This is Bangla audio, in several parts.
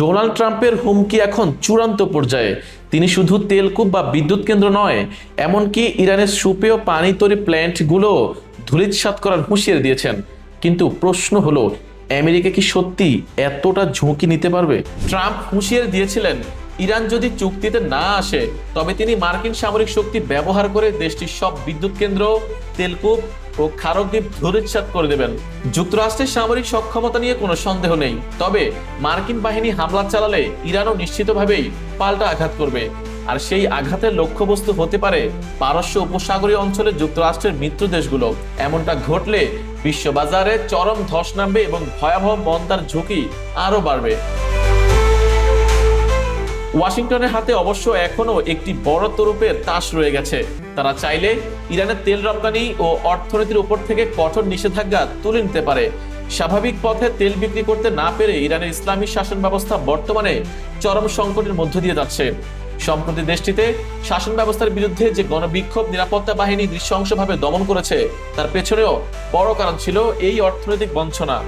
ডোনাল্ড ট্রাম্পের হুমকি এখন চূড়ান্ত পর্যায়ে। তিনি শুধু তেলকূপ বা বিদ্যুৎ কেন্দ্র নয়, এমনকি ইরানের সুপেয় পানি তৈরি প্ল্যান্টগুলো ধূলিসাৎ করার হুঁশিয়ারি দিয়েছেন। কিন্তু প্রশ্ন হলো, আমেরিকা কি সত্যি এতটা ঝুঁকি নিতে পারবে? ট্রাম্প হুঁশিয়ারি দিয়েছিলেন, ইরান যদি চুক্তিতে না আসে তবে তিনি মার্কিন সামরিক শক্তি ব্যবহার করে দেশটির সব বিদ্যুৎ কেন্দ্র, তেলকূপ ও খারক দ্বীপ ধূলিসাৎ করে দেবেন। যুক্তরাষ্ট্রের সামরিক সক্ষমতা নিয়ে কোনো সন্দেহ নেই, তবে মার্কিন বাহিনী হামলা চালালে ইরানও নিশ্চিতভাবেই পাল্টা আঘাত করবে। আর সেই আঘাতের লক্ষ্যবস্তু হতে পারে পারস্য উপসাগরীয় অঞ্চলে যুক্তরাষ্ট্রের মিত্র দেশগুলো। এমনটা ঘটলে বিশ্ববাজারে চরম ধস নামবে এবং ভয়াবহ মন্দার ঝুঁকি আরও বাড়বে। ওয়াশিংটনের হাতে অবশ্য এখনো একটি বড় তরফের তাস রয়ে গেছে। তারা চাইলে ইরানের তেল রপ্তানি ও অর্থনীতির উপর থেকে কঠোর নিষেধাজ্ঞা তুলে নিতে পারে। স্বাভাবিক পথে তেল বিক্রি করতে না পেরে ইরানের ইসলামী শাসন ব্যবস্থা বর্তমানে চরম সংকটের মধ্য দিয়ে যাচ্ছে। সম্প্রতি দেশটিতে শাসন ব্যবস্থার বিরুদ্ধে যে গণবিক্ষোভ নিরাপত্তা বাহিনী নৃশংসভাবে দমন করেছে, তার পেছনেও বড় কারণ ছিল এই অর্থনৈতিক বঞ্চনা।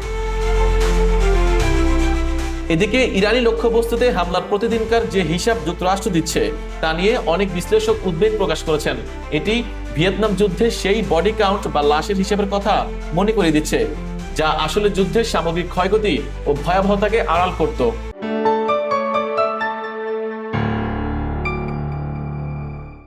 এদিকে ইরানি লক্ষ্যবস্তুতে হামলার প্রতিদিনকার যে হিসাব যুক্তরাষ্ট্র দিচ্ছে, তা নিয়ে অনেক বিশ্লেষক উদ্বেগ প্রকাশ করেছেন। এটি ভিয়েতনাম যুদ্ধে সেই বডি কাউন্ট বা লাশের হিসাবের কথা মনে করিয়ে দিচ্ছে, যা আসলে যুদ্ধের সামগ্রিক ক্ষয়ক্ষতি ও ভয়াবহতাকে আড়াল করত।